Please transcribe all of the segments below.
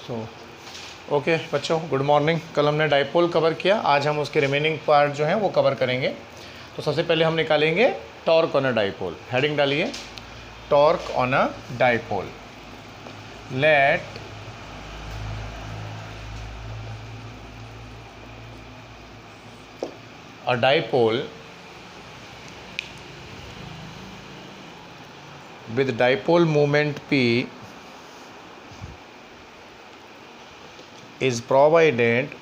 So okay बच्चों, good morning. कल हमने डाइपोल कवर किया, आज हम उसके रिमेनिंग पार्ट जो हैं वो कवर करेंगे। तो सबसे पहले हम निकालेंगे torque on a dipole. Heading डालिए, torque on a dipole. Let a dipole with dipole moment P is provided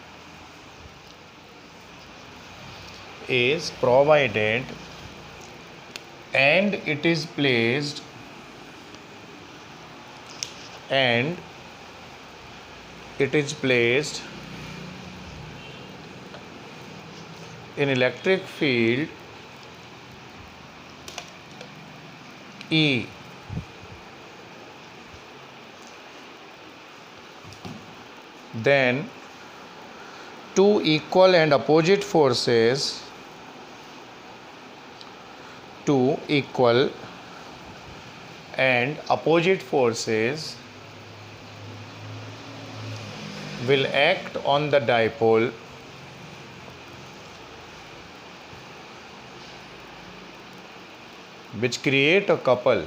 and it is placed in electric field E. Then two equal and opposite forces will act on the dipole which create a couple.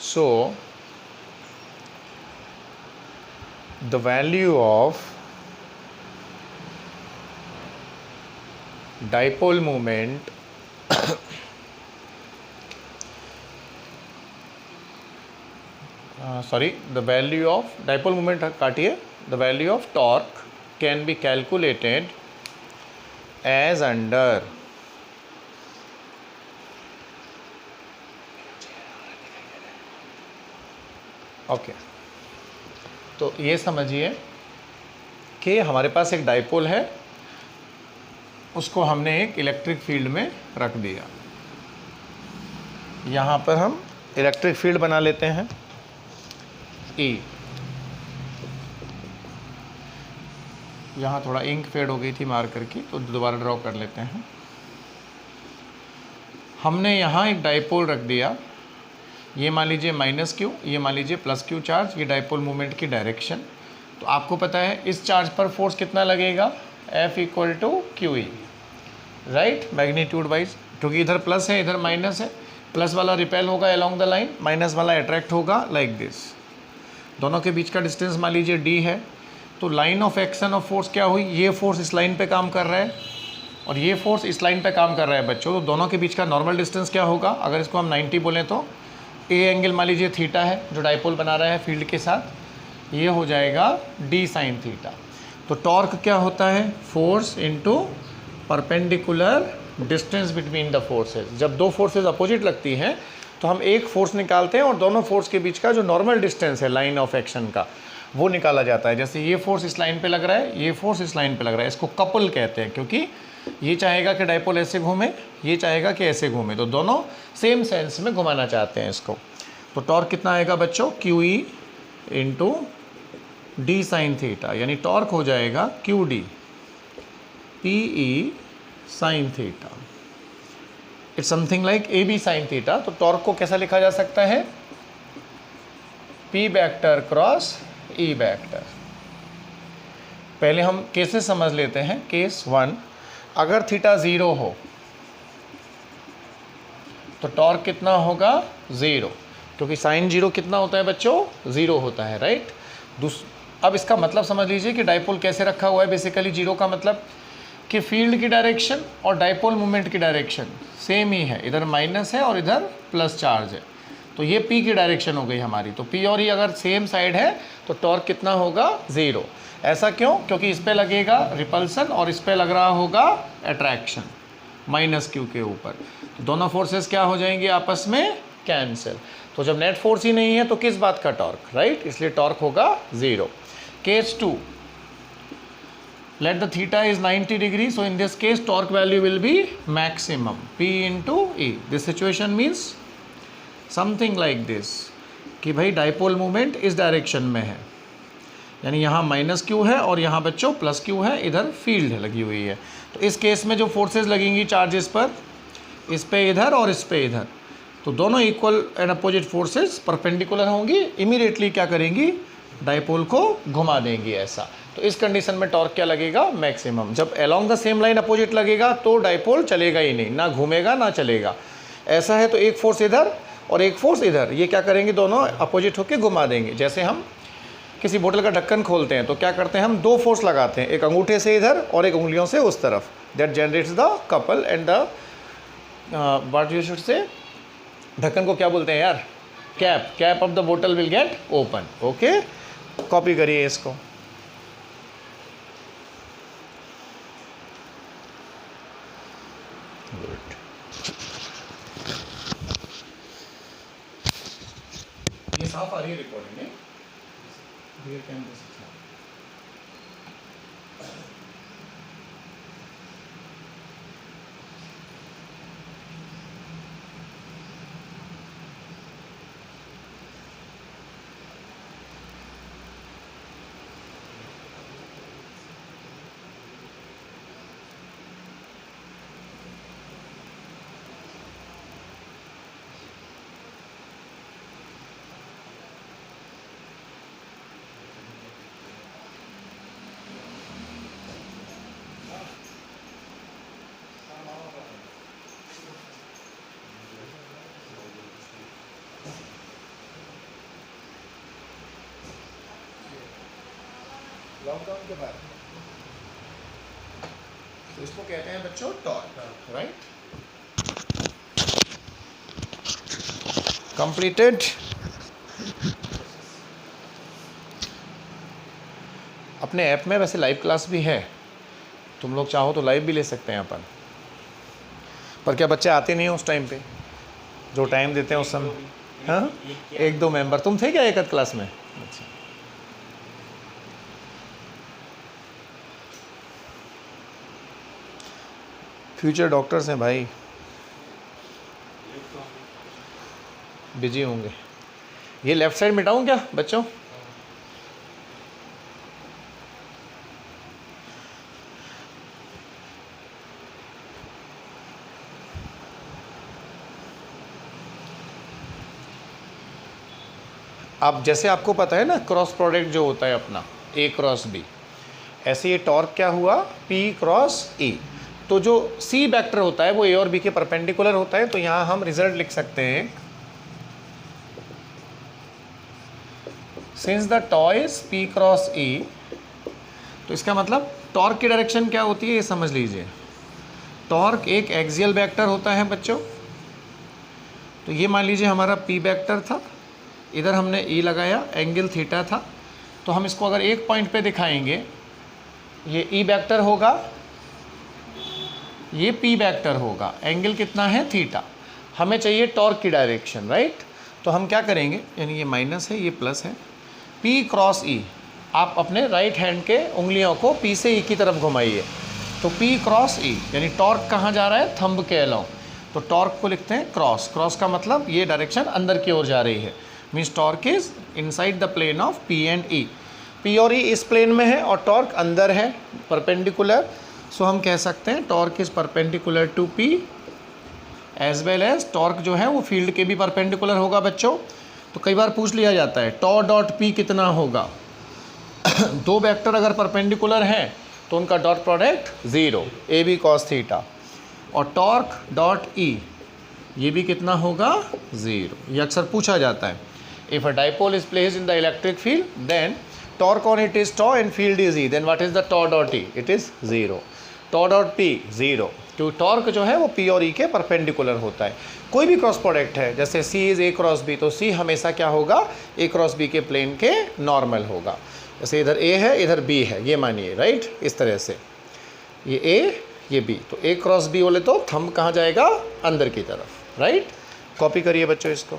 So the value of dipole moment the value of dipole moment काटिए, the value of torque can be calculated as under okay. तो ये समझिए कि हमारे पास एक dipole है, उसको हमने एक इलेक्ट्रिक फील्ड में रख दिया। यहाँ पर हम इलेक्ट्रिक फील्ड बना लेते हैं E। यहाँ थोड़ा इंक फेड हो गई थी मार्कर की, तो दोबारा ड्रॉ कर लेते हैं। हमने यहाँ एक डाइपोल रख दिया, ये मान लीजिए माइनस क्यू, ये मान लीजिए प्लस क्यू चार्ज, ये डाइपोल मूवमेंट की डायरेक्शन। तो आपको पता है इस चार्ज पर फोर्स कितना लगेगा, F equal to Q E, right, magnitude wise. क्योंकि इधर प्लस है इधर माइनस है, प्लस वाला रिपेल होगा अलोंग द लाइन, माइनस वाला अट्रैक्ट होगा लाइक दिस। दोनों के बीच का डिस्टेंस मान लीजिए d है। तो line of action of force क्या हुई, ये फोर्स इस लाइन पे काम कर रहा है और ये फोर्स इस लाइन पे काम कर रहा है बच्चों। तो दोनों के बीच का नॉर्मल डिस्टेंस क्या होगा, अगर इसको हम 90 बोलें तो ए एंगल मान लीजिए थीटा है जो डाइपोल बना रहा है फील्ड के साथ, ये हो जाएगा d साइन थीटा। तो टॉर्क क्या होता है, force into perpendicular distance between the forces. जब दो फोर्सेज अपोजिट लगती हैं तो हम एक फोर्स निकालते हैं और दोनों फोर्स के बीच का जो नॉर्मल डिस्टेंस है लाइन ऑफ एक्शन का वो निकाला जाता है। जैसे ये फोर्स इस लाइन पे लग रहा है, ये फोर्स इस लाइन पे लग रहा है, इसको कपल कहते हैं, क्योंकि ये चाहेगा कि डाइपोल ऐसे घूमे, ये चाहेगा कि ऐसे घूमे, तो दोनों सेम सेंस में घुमाना चाहते हैं इसको। तो टॉर्क कितना आएगा बच्चों, Q E into D sine theta, यानी टॉर्क हो जाएगा Q D P E sine theta. It's something like A B sine theta. तो टॉर्क को कैसा लिखा जा सकता है, P vector cross E vector. पहले हम केसेस समझ लेते हैं। केस 1, अगर थीटा 0 हो तो टॉर्क कितना होगा, 0, क्योंकि साइन 0 कितना होता है बच्चों, 0 होता है, राइट। अब इसका मतलब समझ लीजिए कि डाइपोल कैसे रखा हुआ है। बेसिकली 0 का मतलब कि फील्ड की डायरेक्शन और डाइपोल मूवमेंट की डायरेक्शन सेम ही है, इधर माइनस है और इधर प्लस चार्ज है। तो ये P की डायरेक्शन हो गई हमारी। तो P और E अगर सेम साइड है तो टॉर्क कितना होगा, 0। ऐसा क्यों, क्योंकि इस पे लगेगा रिपल्सन और इस पे लग रहा होगा अट्रैक्शन माइनस क्यू के ऊपर। तो दोनों फोर्सेस क्या हो जाएंगे, आपस में कैंसिल। तो जब नेट फोर्स ही नहीं है तो किस बात का टॉर्क, राइट, इसलिए टॉर्क होगा 0। Case 2, let the theta is 90 degree, so in this case torque value will be maximum P into E. This situation means something like this कि भाई डाइपोल मूवमेंट इस डायरेक्शन में है, यानी यहाँ माइनस क्यू है और यहाँ बच्चों प्लस क्यू है, इधर फील्ड है लगी हुई है। तो इस केस में जो फोर्सेस लगेंगी चार्जेस पर, इस पे इधर और इस पे इधर, तो दोनों equal and opposite forces perpendicular होंगी, इमीडिएटली क्या करेंगी, डाइपोल को घुमा देंगी ऐसा। तो इस कंडीशन में टॉर्क क्या लगेगा, मैक्सिमम। जब along the same line opposite लगेगा तो डाइपोल चलेगा ही नहीं, ना घूमेगा ना चलेगा। ऐसा है तो एक फोर्स इधर और एक फोर्स इधर, ये क्या करेंगे, दोनों अपोजिट होकर घुमा देंगे। जैसे हम किसी बोतल का ढक्कन खोलते हैं तो क्या करते हैं, हम दो फोर्स लगाते हैं, एक अंगूठे से इधर और एक उंगलियों से उस तरफ, that generates the couple and the what you should say, ढक्कन को क्या बोलते हैं यार, कैप, कैप ऑफ द बोतल will get open. Okay, copy करिए इसको। गुड, ये साफ आ रही है रिकॉर्डिंग में, रियल टाइम पे सीखना। लॉकडाउन के बाद तो इसको कहते हैं बच्चों टॉर्क, राइट। कंप्लीटेड। अपने ऐप में वैसे लाइव क्लास भी है, तुम लोग चाहो तो लाइव भी ले सकते हैं अपन, पर क्या बच्चे आते नहीं हैं उस टाइम पे, जो टाइम देते हैं उस समय। हाँ, एक दो मेंबर। तुम थे क्या एक आध क्लास में? अच्छा, फ्यूचर डॉक्टर्स हैं भाई, बिजी होंगे। ये लेफ्ट साइड मिटाऊं क्या बच्चों? अब जैसे आपको पता है ना, क्रॉस प्रोडक्ट जो होता है अपना A क्रॉस B, ऐसे ये टॉर्क क्या हुआ, P क्रॉस E। तो जो C वेक्टर होता है वो A और B के परपेंडिकुलर होता है, तो यहाँ हम रिजल्ट लिख सकते हैं, since the toe is P cross E, तो इसका मतलब टॉर्क की डायरेक्शन क्या होती है ये समझ लीजिए। टॉर्क एक एक्सियल वेक्टर होता है बच्चों, तो ये मान लीजिए हमारा P वेक्टर था, इधर हमने E लगाया, एंगल थीटा था, तो हम इसको अगर एक पॉइंट पे दिखाएंगे, ये E वेक्टर होगा, ये P वेक्टर होगा, एंगल कितना है, थीटा। हमें चाहिए टॉर्क की डायरेक्शन, राइट। तो हम क्या करेंगे, यानी ये माइनस है, ये प्लस है, P क्रॉस E, आप अपने राइट हैंड के उंगलियों को P से E की तरफ घुमाइए, तो P क्रॉस E, यानी टॉर्क कहाँ जा रहा है, थंब के अलोंग, तो टॉर्क को लिखते हैं क्रॉस। क्रॉस का मतलब ये डायरेक्शन अंदर की ओर जा रही है, means torque is inside the plane of P and E। P और E इस प्लेन में है और टॉर्क अंदर है, परपेंडिकुलर। सो हम कह सकते हैं torque is perpendicular to P as well as, torque जो है वो फील्ड के भी परपेंडिकुलर होगा बच्चों। तो कई बार पूछ लिया जाता है टॉ डॉट P कितना होगा। दो वेक्टर अगर परपेंडिकुलर हैं तो उनका dot product 0, AB cos theta, और टॉर्क डॉट E ये भी कितना होगा, 0। ये अक्सर पूछा जाता है। If a dipole is placed in the electric field, then torque on it is tau and field is E, then what is the tau dot E, it is 0। Tau dot P 0, क्योंकि torque जो है वो P और E के perpendicular होता है। कोई भी क्रॉस प्रोडक्ट है, जैसे C is A cross B, तो C हमेशा क्या होगा, A क्रॉस B के प्लेन के नॉर्मल होगा। जैसे इधर A है, इधर B है, ये मानिए, राइट, इस तरह से ये A ये B, तो A क्रॉस B बोले तो थंब कहाँ जाएगा, अंदर की तरफ, राइट। कॉपी करिए बच्चों इसको।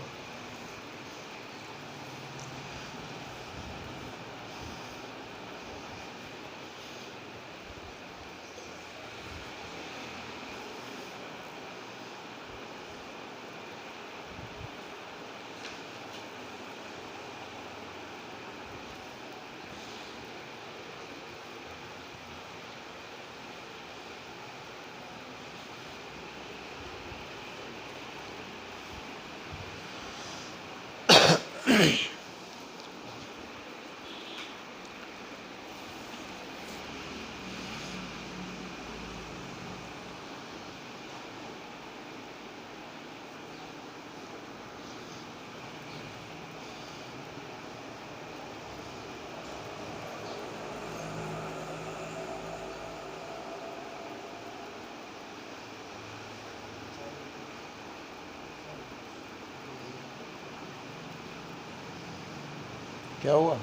क्या हुआ?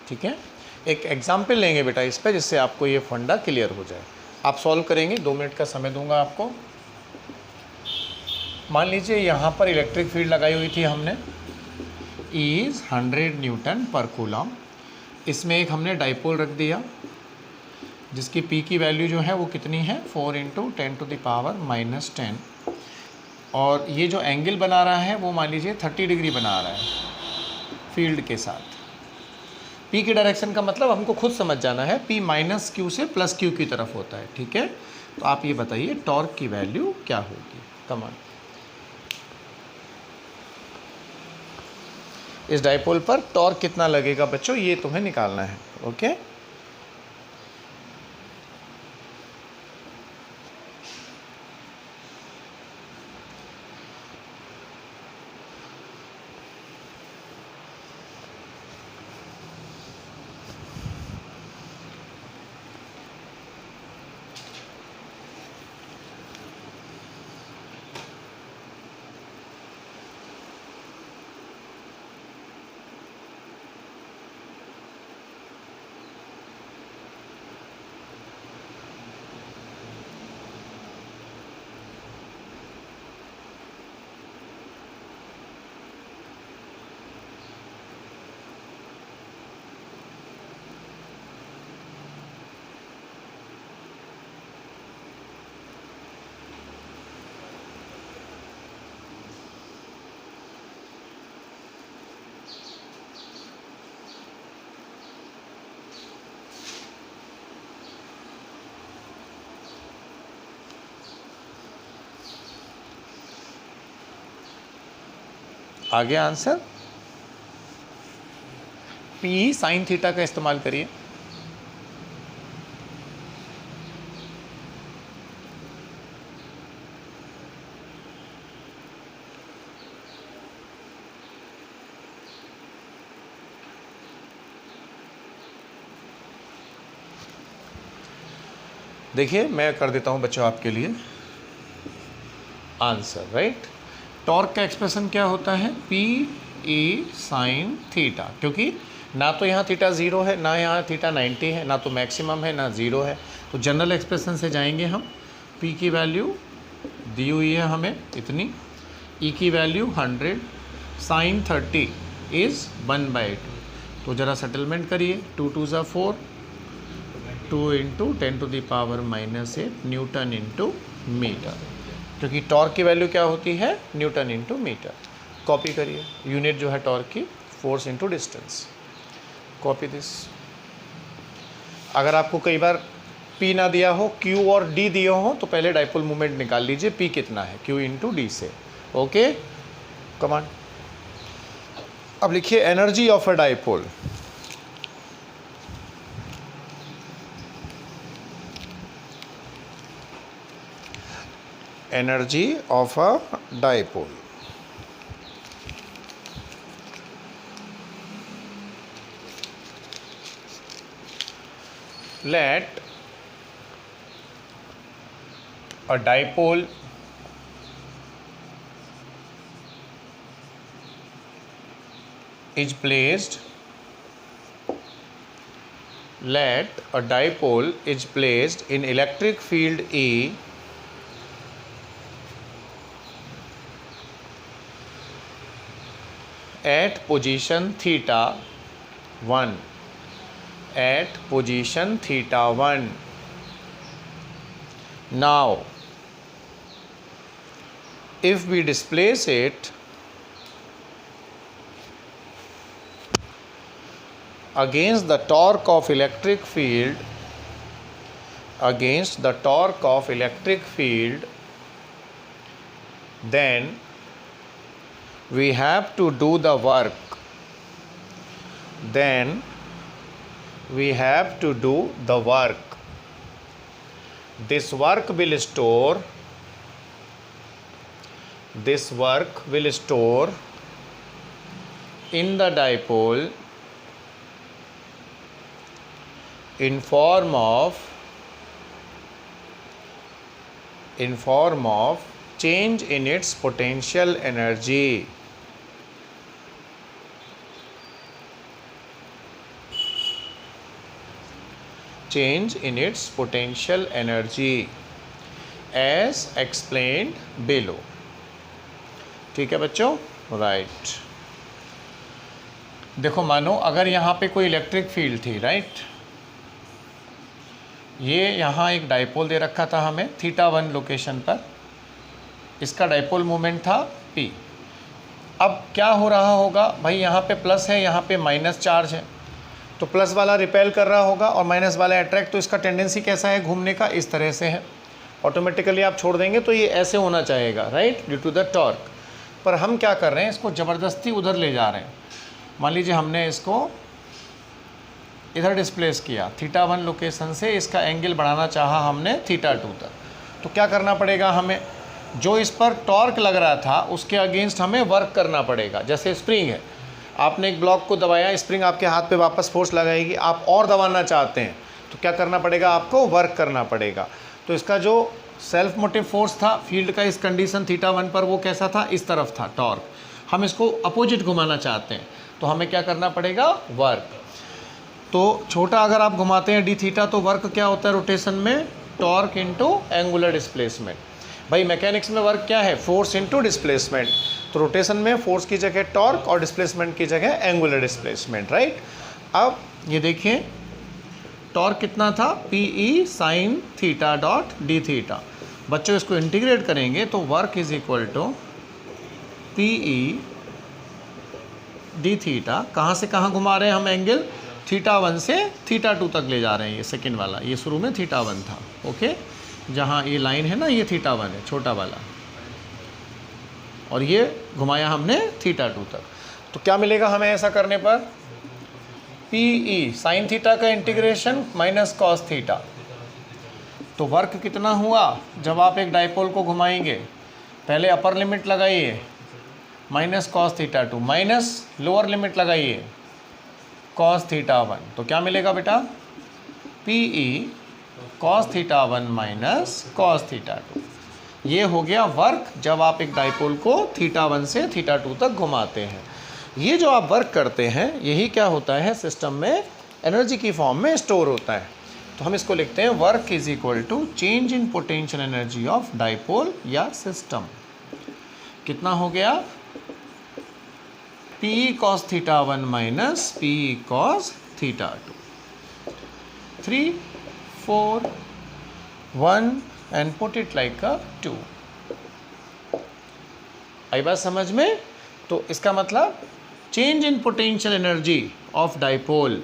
ठीक है, एक एग्जाम्पल लेंगे बेटा इस पे, जिससे आपको ये फंडा क्लियर हो जाए। आप सॉल्व करेंगे, 2 मिनट का समय दूंगा आपको। मान लीजिए यहाँ पर इलेक्ट्रिक फील्ड लगाई हुई थी हमने, इज़ 100 न्यूटन पर कूलम। इसमें एक हमने डाइपोल रख दिया जिसकी पी की वैल्यू जो है वो कितनी है, 4 × 10⁻⁻10। और ये जो एंगल बना रहा है वो मान लीजिए 30 डिग्री बना रहा है फील्ड के साथ। पी की डायरेक्शन का मतलब हमको खुद समझ जाना है, पी -q से +q की तरफ होता है। ठीक है, तो आप ये बताइए टॉर्क की वैल्यू क्या होगी। कमान, इस डाइपोल पर टॉर्क कितना लगेगा बच्चों, ये तुम्हें निकालना है। ओके, आगे आंसर पी साइन थीटा का इस्तेमाल करिए। देखिए मैं कर देता हूं बच्चों आपके लिए आंसर। राइट, टॉर्क का एक्सप्रेशन क्या होता है, पी ई साइन थीटा, क्योंकि ना तो यहाँ थीटा 0 है, ना यहाँ थीटा 90 है, ना तो मैक्सिमम है, ना 0 है। तो जनरल एक्सप्रेशन से जाएंगे हम। पी की वैल्यू दी हुई है हमें इतनी, ई की वैल्यू 100, साइन 30 इज़ 1/2। तो ज़रा सेटलमेंट करिए, 2 2 ज़ा 4, 2 × 10⁻⁻8 न्यूटन इंटू मीटर, क्योंकि टॉर्क की वैल्यू क्या होती है, न्यूटन इंटू मीटर। कॉपी करिए, यूनिट जो है टॉर्क की force into distance. Copy this. अगर आपको कई बार पी ना दिया हो, क्यू और डी दिए हो, तो पहले डाइपोल मोमेंट निकाल लीजिए, पी कितना है, क्यू इंटू डी से। Okay, command. अब लिखिए energy of a dipole. Energy of a dipole, let a dipole is placed in electric field E at position theta 1, at position theta 1. Now if we displace it against the torque of electric field, then we have to do the work. This work will store in the dipole in form of change in its potential energy. Change in its potential energy as explained below. ठीक है बच्चों, right. देखो मानो अगर यहाँ पे कोई electric field थी, राइट, ये यहाँ एक डाइपोल दे रखा था हमें θ1 लोकेशन पर, इसका डाइपोल मोमेंट था P। अब क्या हो रहा होगा भाई, यहाँ पे प्लस है, यहाँ पे माइनस चार्ज है, तो प्लस वाला रिपेल कर रहा होगा और माइनस वाला अट्रैक्ट, तो इसका टेंडेंसी कैसा है घूमने का, इस तरह से है। ऑटोमेटिकली आप छोड़ देंगे तो ये ऐसे होना चाहेगा, right, due to the torque. पर हम क्या कर रहे हैं, इसको ज़बरदस्ती उधर ले जा रहे हैं। मान लीजिए हमने इसको इधर डिस्प्लेस किया, θ1 लोकेशन से इसका एंगल बढ़ाना चाहा हमने θ2 तक, तो क्या करना पड़ेगा हमें, जो इस पर टॉर्क लग रहा था उसके अगेंस्ट हमें वर्क करना पड़ेगा। जैसे स्प्रिंग है, आपने एक ब्लॉक को दबाया, स्प्रिंग आपके हाथ पे वापस फोर्स लगाएगी, आप और दबाना चाहते हैं तो क्या करना पड़ेगा, आपको वर्क करना पड़ेगा। तो इसका जो सेल्फ मोटिव फोर्स था फील्ड का इस कंडीशन θ1 पर, वो कैसा था, इस तरफ था टॉर्क। हम इसको अपोजिट घुमाना चाहते हैं तो हमें क्या करना पड़ेगा, वर्क। तो छोटा अगर आप घुमाते हैं dθ तो वर्क क्या होता है रोटेशन में, टॉर्क इनटू एंगुलर डिस्प्लेसमेंट। भाई मैकेनिक्स में वर्क क्या है, फोर्स इनटू डिस्प्लेसमेंट। तो रोटेशन में फोर्स की जगह टॉर्क और डिस्प्लेसमेंट की जगह एंगुलर डिस्प्लेसमेंट, राइट। अब ये देखिए टॉर्क कितना था, PE sine theta dot dθ। बच्चों इसको इंटीग्रेट करेंगे तो work is equal to PE dθ। कहाँ से कहाँ घुमा रहे हैं हम एंगल, θ1 से θ2 तक ले जा रहे हैं। ये सेकंड वाला, ये शुरू में θ1 था, ओके, जहाँ ये लाइन है ना, ये θ1 है छोटा वाला, और ये घुमाया हमने θ2 तक। तो क्या मिलेगा हमें ऐसा करने पर, PE साइन थीटा का इंटीग्रेशन माइनस कॉस थीटा। तो वर्क कितना हुआ, जब आप एक डाइपोल को घुमाएंगे, पहले अपर लिमिट लगाइए minus cos θ2, minus lower limit लगाइए कॉस θ1, तो क्या मिलेगा बेटा, PE कॉस θ1 माइनस कॉस θ2। ये हो गया वर्क जब आप एक डाइपोल को θ1 से θ2 तक घुमाते हैं। ये जो आप वर्क करते हैं यही क्या होता है, सिस्टम में एनर्जी की फॉर्म में स्टोर होता है। तो हम इसको लिखते हैं work is equal to change in potential energy of dipole या सिस्टम। कितना हो गया, PE cos θ1 minus PE cos θ2। 3, 4, 1 and put it like a 2। आई बात समझ में। तो इसका मतलब change in potential energy of dipole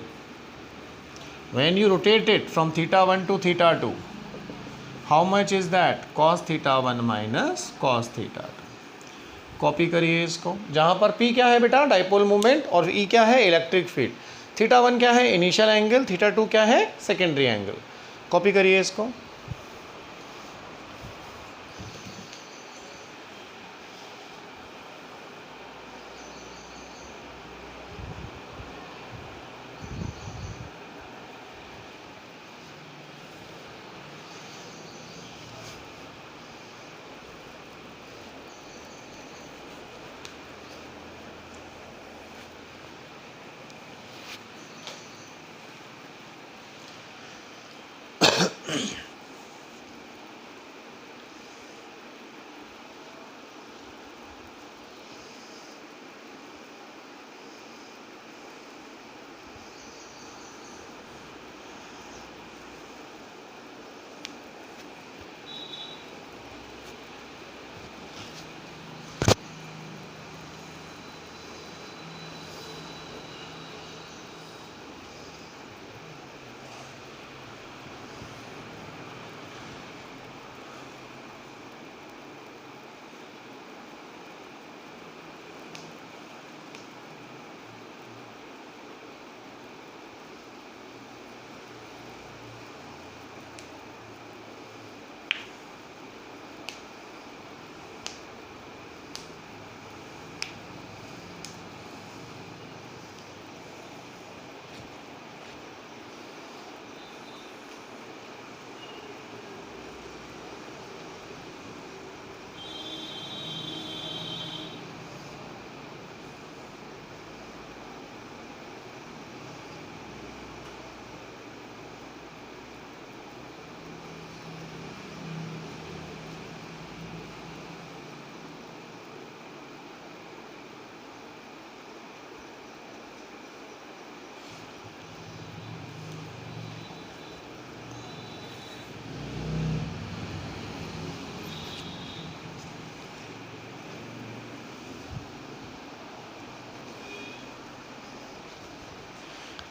when you rotate it from θ1 to θ2, how much is that, cos θ1 minus cos θ2। Copy करिए इसको, जहाँ पर P क्या है बेटा, डाइपोल मोमेंट, और E क्या है, इलेक्ट्रिक फील्ड। θ1 क्या है, इनिशियल एंगल, θ2 क्या है, सेकेंडरी एंगल। कॉपी करिए इसको।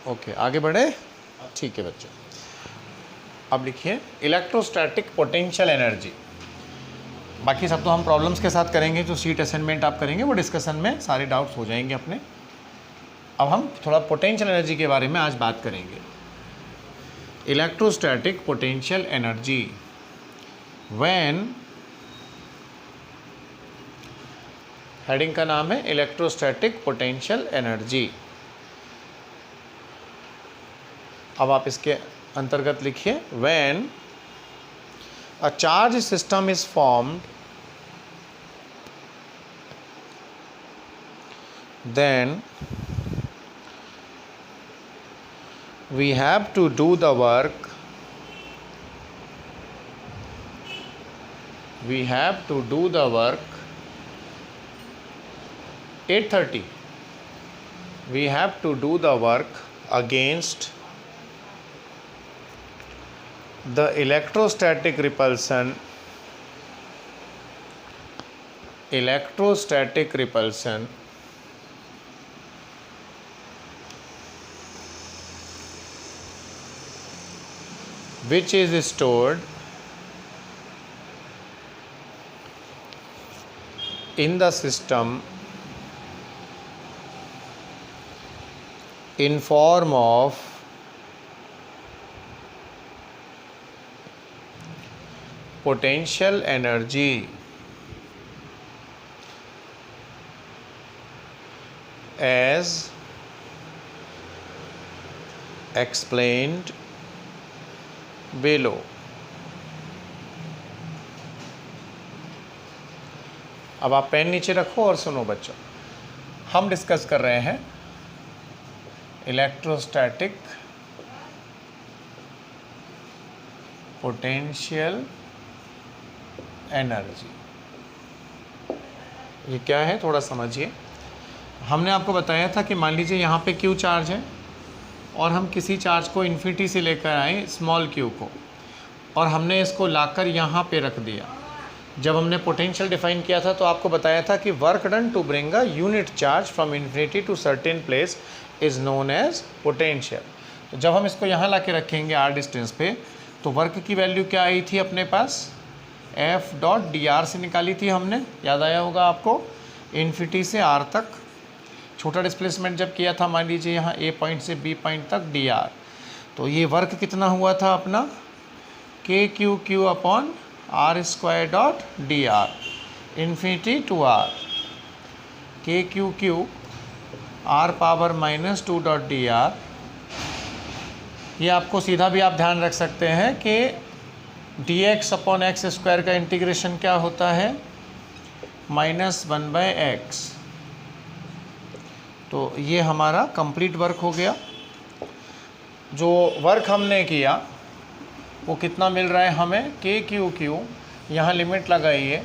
ओके आगे बढ़े, ठीक है बच्चों। अब लिखिए इलेक्ट्रोस्टैटिक पोटेंशियल एनर्जी। बाकी सब तो हम प्रॉब्लम्स के साथ करेंगे, जो शीट असाइनमेंट आप करेंगे वो डिस्कशन में सारे डाउट्स हो जाएंगे अपने। अब हम थोड़ा पोटेंशियल एनर्जी के बारे में आज बात करेंगे। Electrostatic potential energy, when, heading का नाम है इलेक्ट्रोस्टैटिक पोटेंशियल एनर्जी। अब आप इसके अंतर्गत लिखिए, when a charge system is formed then we have to do the work, we have to do the work 8:30, we have to do the work against the electrostatic repulsion, electrostatic repulsion which is stored in the system in form of potential energy as explained below। अब आप pen नीचे रखो और सुनो बच्चों, हम discuss कर रहे हैं इलेक्ट्रोस्टैटिक पोटेंशियल एनर्जी। ये क्या है थोड़ा समझिए। हमने आपको बताया था कि मान लीजिए यहाँ पे क्यू चार्ज है और हम किसी चार्ज को इन्फिनिटी से लेकर आए स्मॉल क्यू को, और हमने इसको लाकर यहाँ पे रख दिया। जब हमने पोटेंशियल डिफाइन किया था तो आपको बताया था कि work done to bring a unit charge from infinity to certain place is known as potential. तो जब हम इसको यहाँ ला के रखेंगे आर डिस्टेंस पे, तो वर्क की वैल्यू क्या आई थी अपने पास, एफ डॉट डी आर से निकाली थी हमने, याद आया होगा आपको। इन्फिनिटी से आर तक छोटा डिस्प्लेसमेंट जब किया था, मान लीजिए यहाँ ए पॉइंट से बी पॉइंट तक डी आर, तो ये वर्क कितना हुआ था अपना, k q q upon r square dot d r, infinity to r, k q q r power -2 dot d r. ये आपको सीधा भी आप ध्यान रख सकते हैं कि D x upon x square का इंटीग्रेशन क्या होता है, -1/x। तो ये हमारा कंप्लीट वर्क हो गया। जो वर्क हमने किया वो कितना मिल रहा है हमें, के क्यू क्यू, यहाँ लिमिट लगाइए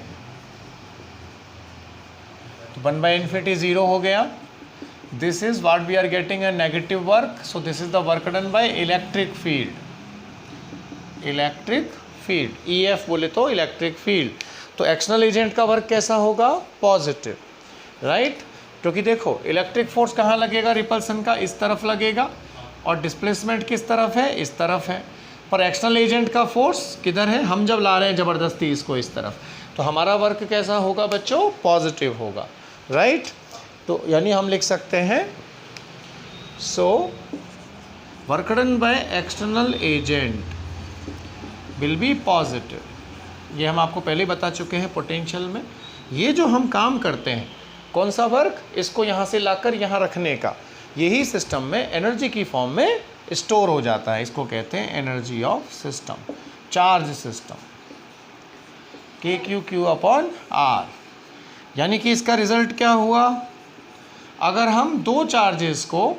तो 1/∞ 0 हो गया। This is what we are getting a negative work, so this is the work done by electric field, electric field, EF बोले तो इलेक्ट्रिक फील्ड। तो एक्सटर्नल एजेंट का वर्क कैसा होगा, पॉजिटिव, राइट। क्योंकि देखो इलेक्ट्रिक फोर्स कहाँ लगेगा, रिपल्सन का इस तरफ लगेगा, और डिस्प्लेसमेंट किस तरफ है, इस तरफ है। पर एक्सटर्नल एजेंट का फोर्स किधर है, हम जब ला रहे हैं ज़बरदस्ती इसको इस तरफ, तो हमारा वर्क कैसा होगा बच्चों, पॉजिटिव होगा, राइट। तो यानी हम लिख सकते हैं, so work done by external agent will be positive. ये हम आपको पहले बता चुके हैं पोटेंशियल में। ये जो हम काम करते हैं, कौन सा वर्क, इसको यहाँ से लाकर यहाँ रखने का, यही सिस्टम में एनर्जी की फॉर्म में स्टोर हो जाता है। इसको कहते हैं energy of system, charge system, के क्यू क्यू अपॉन आर। यानी कि इसका रिजल्ट क्या हुआ, अगर हम दो चार्जेस को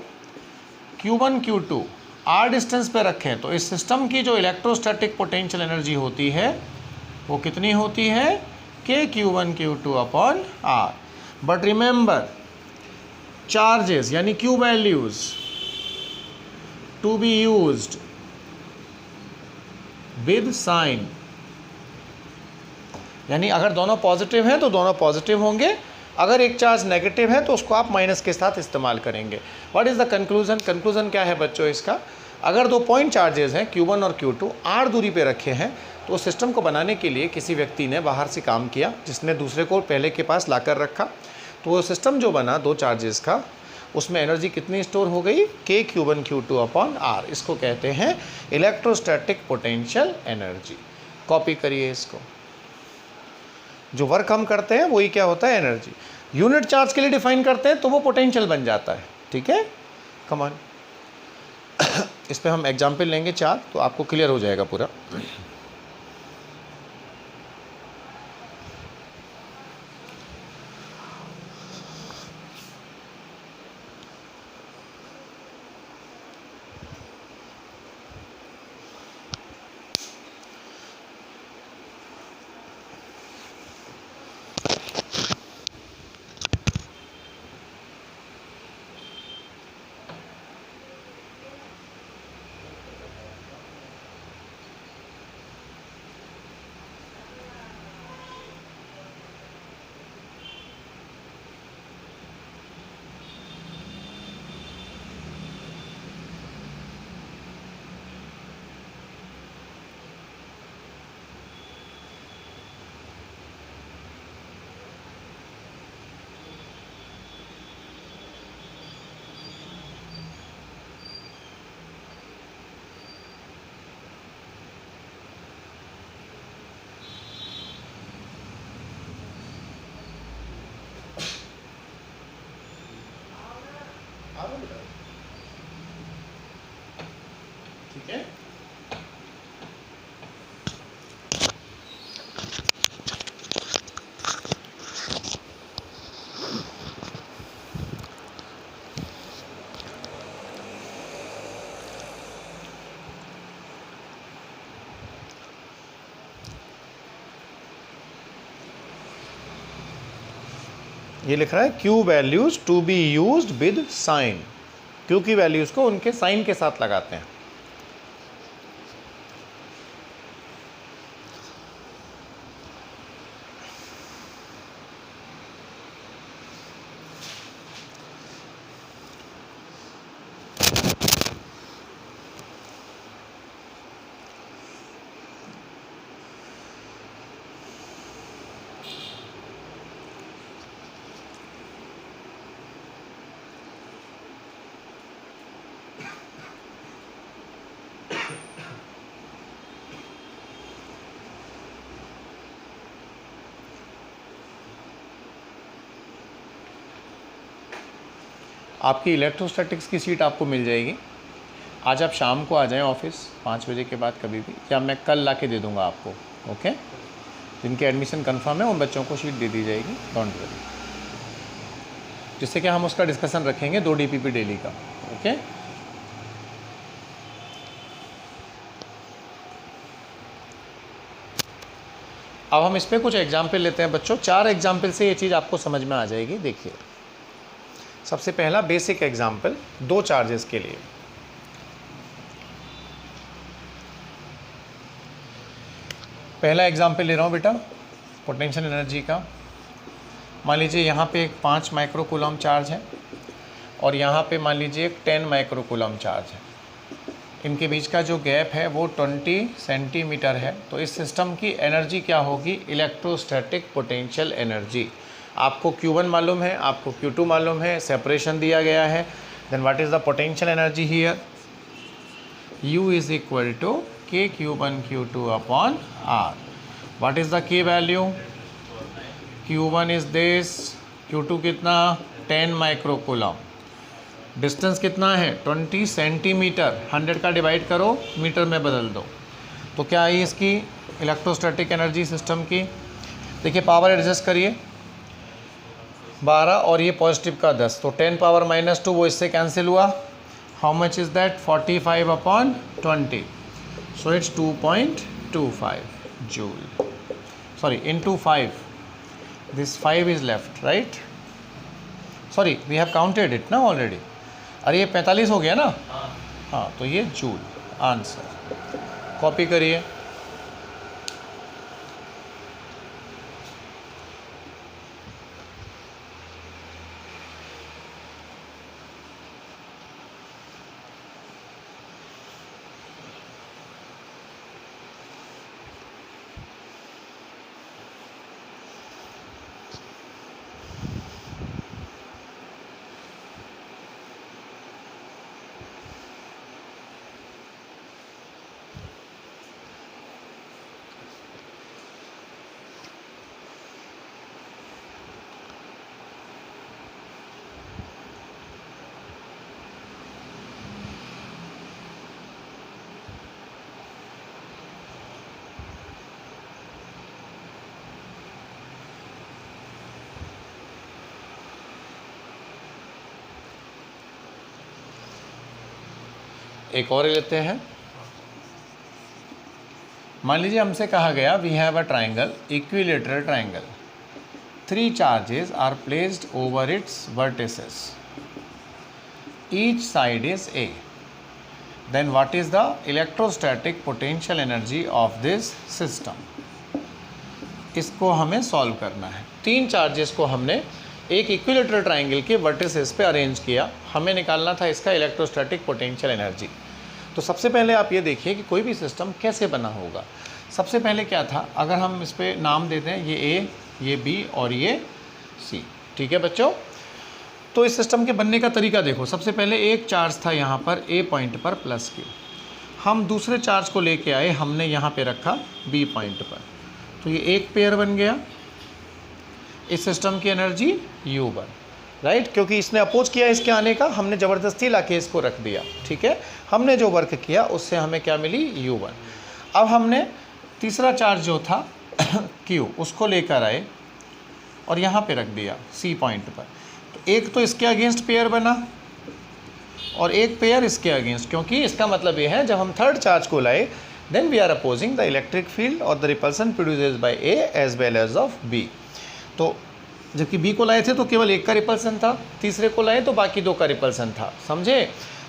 Q1 Q2 आर डिस्टेंस पे रखें तो इस सिस्टम की जो इलेक्ट्रोस्टैटिक पोटेंशियल एनर्जी होती है वो कितनी होती है, के Q1 Q2 upon R. But remember charges यानी Q values to be used with sign, यानी अगर दोनों पॉजिटिव हैं तो दोनों पॉजिटिव होंगे, अगर एक चार्ज नेगेटिव है तो उसको आप माइनस के साथ इस्तेमाल करेंगे। What is the conclusion? Conclusion क्या है बच्चों इसका? अगर दो पॉइंट चार्जेस हैं Q1 और Q2 r दूरी पे रखे हैं तो उस सिस्टम को बनाने के लिए किसी व्यक्ति ने बाहर से काम किया, जिसने दूसरे को पहले के पास लाकर रखा, तो वो सिस्टम जो बना दो चार्जेस का, उसमें एनर्जी कितनी स्टोर हो गई? K Q1 Q2 upon R। इसको कहते हैं इलेक्ट्रोस्टैटिक पोटेंशियल एनर्जी। कॉपी करिए इसको। जो वर्क हम करते हैं वही क्या होता है? एनर्जी। यूनिट चार्ज के लिए डिफाइन करते हैं तो वो पोटेंशियल बन जाता है। ठीक है, कमान इस पे हम एग्जाम्पल लेंगे 4 तो आपको क्लियर हो जाएगा पूरा। ठीक है, ये लिख रहा है Q values to be used with sign. Q की वैल्यूज को उनके साइन के साथ लगाते हैं। आपकी इलेक्ट्रोस्टैटिक्स की सीट आपको मिल जाएगी। आज आप शाम को आ जाएं ऑफिस 5 बजे के बाद कभी भी, या मैं कल ला के दे दूँगा आपको। ओके, जिनके एडमिशन कंफर्म है उन बच्चों को सीट दे दी जाएगी, डोंट वरी। जिससे कि हम उसका डिस्कशन रखेंगे 2 DPP डेली का। ओके, अब हम इस पर कुछ एग्जाम्पल लेते हैं बच्चों। 4 एग्जाम्पल से ये चीज़ आपको समझ में आ जाएगी। देखिए, सबसे पहला बेसिक एग्जाम्पल 2 चार्जेस के लिए। पहला एग्जाम्पल ले रहा हूँ बेटा पोटेंशियल एनर्जी का। मान लीजिए यहाँ पे एक 5 माइक्रोकूलम चार्ज है और यहाँ पे मान लीजिए एक 10 माइक्रोकूलम चार्ज है। इनके बीच का जो गैप है वो 20 सेंटीमीटर है। तो इस सिस्टम की एनर्जी क्या होगी? Electrostatic potential energy. आपको Q1 मालूम है, आपको Q2 मालूम है, सेपरेशन दिया गया है। Then what is the potential energy here? U is equal to K Q1 Q2 upon R। What is the K value? Q1 is this, Q2 कितना? 10 माइक्रोकूलम। डिस्टेंस कितना है? 20 सेंटीमीटर। 100 का डिवाइड करो, मीटर में बदल दो, तो क्या आई इसकी इलेक्ट्रोस्टैटिक एनर्जी सिस्टम की? देखिए, पावर एडजस्ट करिए, 12 और ये पॉजिटिव का 10, तो 10 पावर -2 वो इससे कैंसिल हुआ। How much is that? 45 upon 20, so it's 2.25 joule. Sorry, into 5, this 5 is left, right? Sorry, we have counted it ना ऑलरेडी। अरे ये 45 हो गया ना? हाँ, तो ये जूल आंसर। कॉपी करिए। एक और लेते हैं। मान लीजिए हमसे कहा गया we have a triangle, equilateral triangle, 3 charges are placed over its vertices, each side is a, then what is the electrostatic potential energy of this system. इसको हमें सॉल्व करना है। 3 चार्जेस को हमने एक इक्विलेटरल ट्राइंगल के वर्टिसेस पे arrange किया, हमें निकालना था इसका इलेक्ट्रोस्टैटिक पोटेंशियल एनर्जी। तो सबसे पहले आप ये देखिए कि कोई भी सिस्टम कैसे बना होगा। सबसे पहले क्या था, अगर हम इस पर नाम देते हैं, ये ए, ये बी और ये सी, ठीक है बच्चों। तो इस सिस्टम के बनने का तरीका देखो। सबसे पहले एक चार्ज था यहाँ पर ए पॉइंट पर प्लस क्यू, हम दूसरे चार्ज को लेके आए, हमने यहाँ पे रखा बी पॉइंट पर, तो ये एक पेयर बन गया। इस सिस्टम की एनर्जी U1, राइट, क्योंकि इसने अपोज किया इसके आने का, हमने ज़बरदस्ती लाके इसको रख दिया, ठीक है। हमने जो वर्क किया उससे हमें क्या मिली, U1। अब हमने तीसरा चार्ज जो था Q, उसको लेकर आए और यहाँ पे रख दिया C पॉइंट पर, तो एक तो इसके अगेंस्ट पेयर बना और एक पेयर इसके अगेंस्ट, क्योंकि इसका मतलब ये है जब हम थर्ड चार्ज को लाए then we are opposing the electric field और the repulsion produces by A as well as of B। तो जबकि बी को लाए थे तो केवल एक का रिपल्सन था, तीसरे को लाए तो बाकी 2 का रिपल्सन था, समझे।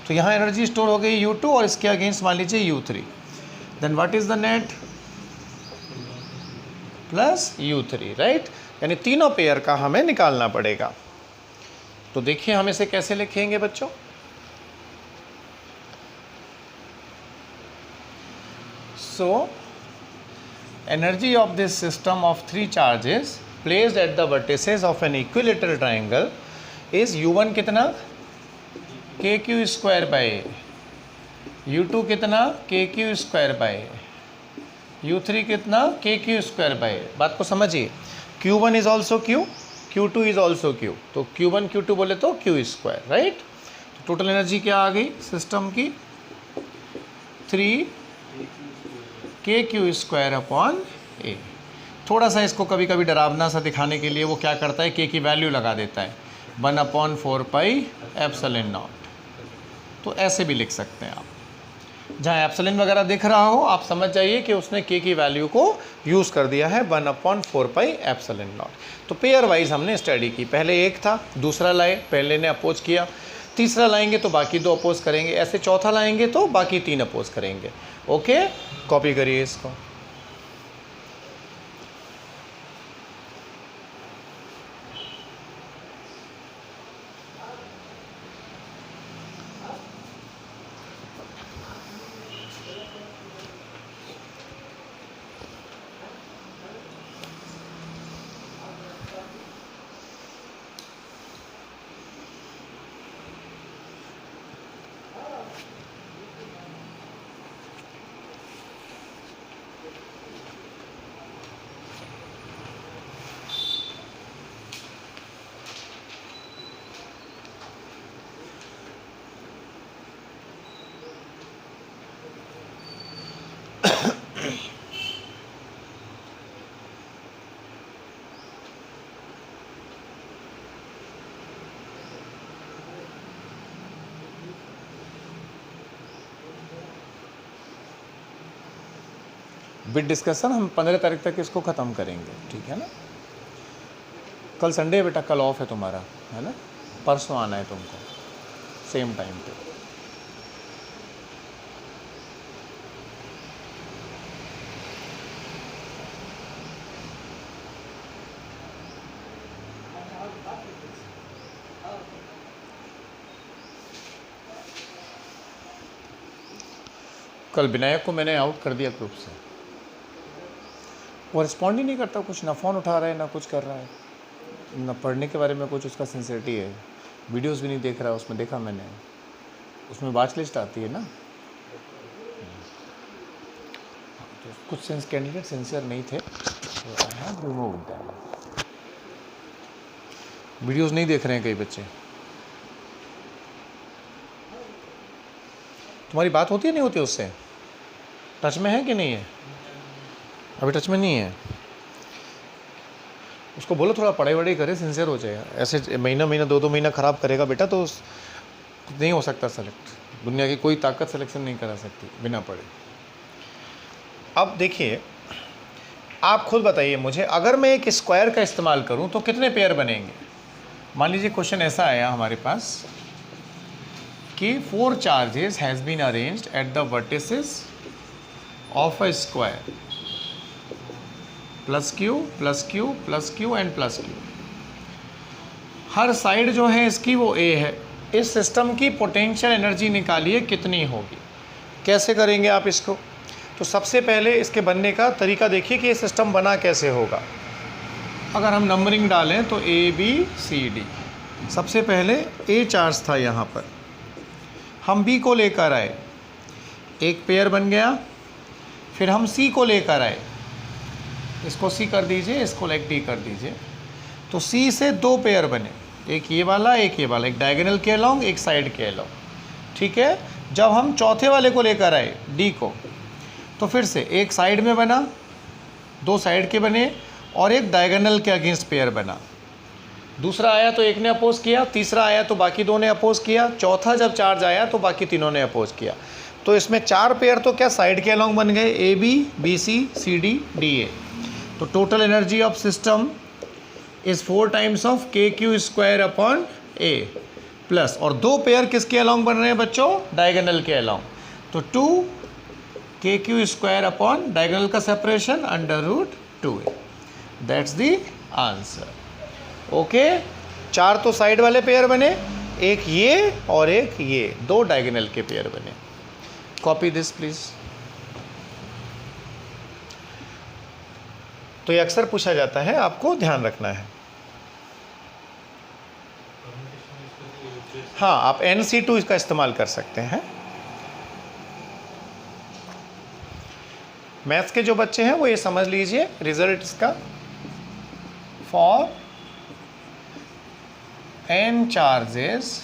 तो यहाँ एनर्जी स्टोर हो गई U2 और इसके अगेंस्ट मान लीजिए U3, then what is the net, plus U3, right. यानी तीनों पेयर का हमें निकालना पड़ेगा। तो देखिए हम इसे कैसे लिखेंगे बच्चों। So energy of this system of 3 charges placed at the vertices of an equilateral triangle is U1 कितना, KQ स्क्वायर बाय U2 कितना, KQ स्क्वायर बाय U3 कितना, KQ स्क्वायर बाय। बात को समझिए, Q1 is also Q, Q2 is also Q, तो Q1 Q2 बोले तो Q square, right. तो टोटल एनर्जी क्या आ गई सिस्टम की, 3 KQ स्क्वायर अपॉन A। थोड़ा सा इसको कभी कभी डरावना सा दिखाने के लिए वो क्या करता है, के की वैल्यू लगा देता है, 1/4 पाई एप्सिलॉन नॉट। तो ऐसे भी लिख सकते हैं आप, जहाँ एप्सिलॉन वगैरह दिख रहा हो आप समझ जाइए कि उसने के की वैल्यू को यूज़ कर दिया है, 1/4 पाई एप्सिलॉन नॉट। तो पेयर वाइज हमने स्टडी की, पहले एक था, दूसरा लाए, पहले ने अपोज किया, तीसरा लाएंगे तो बाकी 2 अपोज करेंगे, ऐसे चौथा लाएंगे तो बाकी 3 अपोज करेंगे। ओके, कॉपी करिए इसको। बिट डिस्कशन हम 15 तारीख तक इसको ख़त्म करेंगे, ठीक है ना। कल संडे है बेटा, कल ऑफ है तुम्हारा, है ना, परसों आना है तुमको सेम टाइम पे। कल विनायक को मैंने आउट कर दिया ग्रुप से, वो रिस्पॉन्ड ही नहीं करता, कुछ ना फ़ोन उठा रहा है ना कुछ कर रहा है, ना पढ़ने के बारे में कुछ उसका सिंसियरिटी है, वीडियोस भी नहीं देख रहा है। उसमें देखा मैंने, उसमें वॉच लिस्ट आती है ना, तो कुछ कैंडिडेट सिंसियर नहीं थे, तो I have removed them. Videos नहीं देख रहे हैं कई बच्चे। तुम्हारी बात होती है नहीं होती उससे, टच में है कि नहीं है, अभी टच में नहीं है। उसको बोलो थोड़ा पढ़ाई वढ़ाई करे, सिंसियर हो जाएगा। ऐसे महीना 2 महीना ख़राब करेगा बेटा तो नहीं हो सकता सेलेक्ट, दुनिया की कोई ताकत सिलेक्शन नहीं करा सकती बिना पढ़े। अब देखिए, आप खुद बताइए मुझे, अगर मैं एक स्क्वायर का इस्तेमाल करूं तो कितने पेयर बनेंगे। मान लीजिए क्वेश्चन ऐसा आया हमारे पास कि 4 charges has been arranged at the vertices of a square plus q plus q plus q and plus q. हर साइड जो है इसकी वो ए है। इस सिस्टम की पोटेंशियल एनर्जी निकालिए कितनी होगी। कैसे करेंगे आप इसको? तो सबसे पहले इसके बनने का तरीका देखिए कि ये सिस्टम बना कैसे होगा। अगर हम नंबरिंग डालें तो ए बी सी डी, सबसे पहले ए चार्ज था यहाँ पर, हम बी को लेकर आए, एक पेयर बन गया। फिर हम सी को लेकर आए, इसको सी कर दीजिए, इसको लाइक डी कर दीजिए, तो सी से 2 पेयर बने, एक ये वाला एक ये वाला, एक डायगोनल के अलोंग एक साइड के अलोंग। ठीक है, जब हम चौथे वाले को लेकर आए डी को, तो फिर से एक साइड में बना, 2 साइड के बने और एक डायगोनल के अगेंस्ट पेयर बना। दूसरा आया तो एक ने अपोज किया, तीसरा आया तो बाकी 2 ने अपोज किया, चौथा जब चार्ज आया तो बाकी तीनों ने अपोज किया। तो इसमें 4 पेयर तो क्या साइड के अलोंग बन गए, A B, B C, C D, D A. तो total energy of system is 4 times of k q square upon a plus, और 2 पेयर किसके अलोंग बन रहे हैं बच्चों, डायगोनल के अलोंग, तो 2 के क्यू स्क्वायर अपॉन डायगोनल का separation under root 2a। That's the answer. Okay, 4 तो साइड वाले पेयर बने, एक ये और एक ये, 2 डायगोनल के पेयर बने। Copy this please. तो ये अक्सर पूछा जाता है, आपको ध्यान रखना है। हाँ, आप NC2 इसका इस्तेमाल कर सकते हैं। मैथ्स के जो बच्चे हैं वो ये समझ लीजिए रिजल्ट इसका, for n charges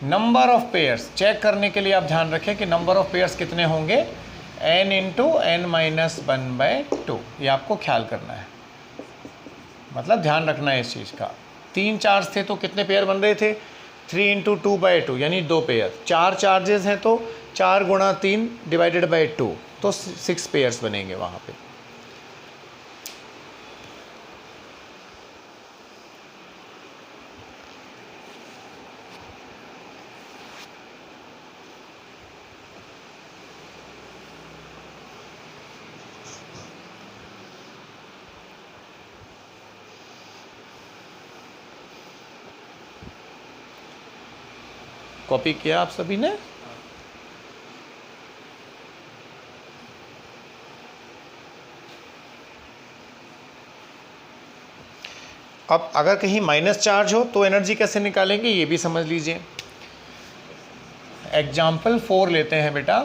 number of pairs, check करने के लिए आप ध्यान रखें कि नंबर ऑफ पेयर्स कितने होंगे, n इंटू n माइनस 1/2, ये आपको ख्याल करना है, मतलब ध्यान रखना है इस चीज़ का। 3 चार्ज थे तो कितने पेयर बन रहे थे, 3 इंटू 2/2 यानी 2 पेयर। 4 चार्जेस हैं तो 4 गुणा 3 डिवाइडेड बाई 2, तो 6 पेयर्स बनेंगे वहाँ पे। कॉपी किया आप सभी ने? अब अगर कहीं माइनस चार्ज हो तो एनर्जी कैसे निकालेंगे ये भी समझ लीजिए। एग्जाम्पल 4 लेते हैं बेटा।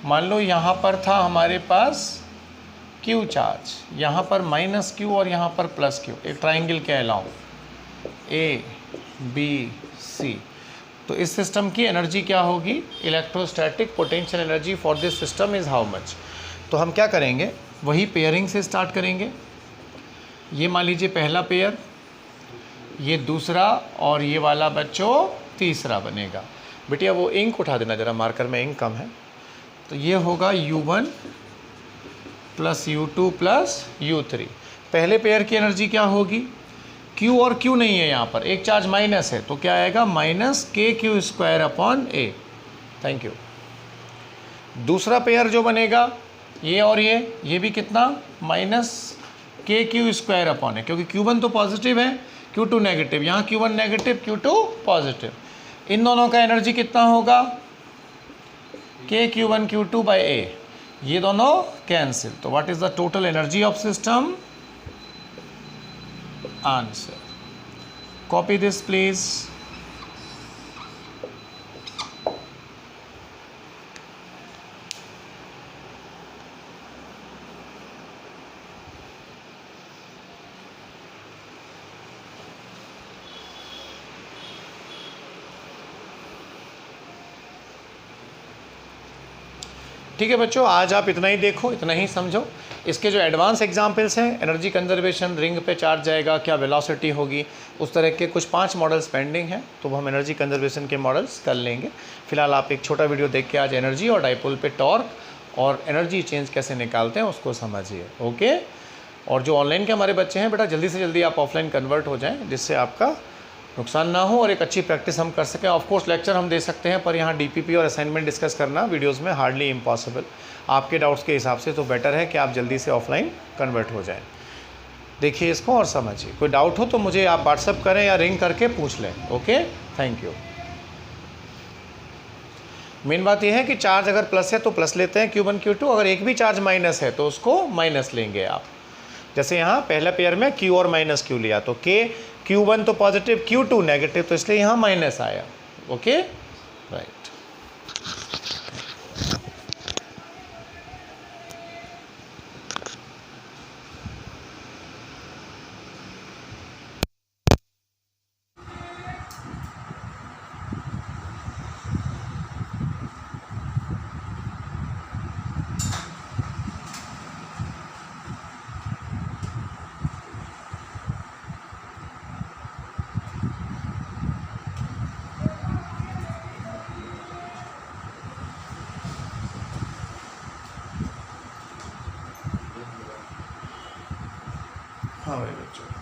मान लो यहाँ पर था हमारे पास Q चार्ज, यहाँ पर माइनस Q और यहाँ पर प्लस Q, एक ट्राइंगल के अलाउंग A B C। तो इस सिस्टम की एनर्जी क्या होगी, electrostatic potential energy for this system is how much. तो हम क्या करेंगे, वही पेयरिंग से स्टार्ट करेंगे। ये मान लीजिए पहला पेयर, ये दूसरा और ये वाला बच्चों तीसरा बनेगा। बेटिया वो इंक उठा देना ज़रा, मार्कर में इंक कम है। तो ये होगा U1 plus U2 plus U3। पहले पेयर की एनर्जी क्या होगी, Q और Q नहीं है यहाँ पर, एक चार्ज माइनस है, तो क्या आएगा माइनस के q square upon A. Thank you. दूसरा पेयर जो बनेगा ये और ये भी कितना, माइनस के क्यू स्क्वायर अपॉन है, क्योंकि Q1 तो पॉजिटिव है, Q2 नेगेटिव, यहाँ Q1 नेगेटिव Q2 पॉजिटिव। इन दोनों का एनर्जी कितना होगा, के Q1 Q2 बाई ए, ये दोनों कैंसिल। तो what is the total energy of system, answer. Copy this please. ठीक है बच्चों, आज आप इतना ही देखो, इतना ही समझो। इसके जो एडवांस एग्जाम्पल्स हैं, एनर्जी कंजर्वेशन, रिंग पे चार्ज जाएगा, क्या वेलोसिटी होगी, उस तरह के कुछ 5 मॉडल्स पेंडिंग हैं, तो हम एनर्जी कंजर्वेशन के मॉडल्स कर लेंगे। फिलहाल आप एक छोटा वीडियो देख के आज एनर्जी और डाइपोल पे टॉर्क और एनर्जी चेंज कैसे निकालते हैं उसको समझिए। ओके, और जो ऑनलाइन के हमारे बच्चे हैं, बेटा जल्दी से जल्दी आप ऑफलाइन कन्वर्ट हो जाएँ, जिससे आपका नुकसान ना हो और एक अच्छी प्रैक्टिस हम कर सकें। ऑफ कोर्स लेक्चर हम दे सकते हैं, पर यहाँ डीपीपी और असाइनमेंट डिस्कस करना वीडियोस में हार्डली इम्पॉसिबल। आपके डाउट्स के हिसाब से तो बेटर है कि आप जल्दी से ऑफलाइन कन्वर्ट हो जाएं। देखिए इसको और समझिए। कोई डाउट हो तो मुझे आप व्हाट्सअप करें या रिंग करके पूछ लें। Okay, thank you. मेन बात यह है कि चार्ज अगर प्लस है तो प्लस लेते हैं Q1 Q2, अगर एक भी चार्ज माइनस है तो उसको माइनस लेंगे आप। जैसे यहाँ पहला पेयर में Q और माइनस Q लिया तो Q1 तो पॉजिटिव, Q2 नेगेटिव, तो इसलिए यहाँ माइनस आया। Okay, right. हाँ भाई बच्चों।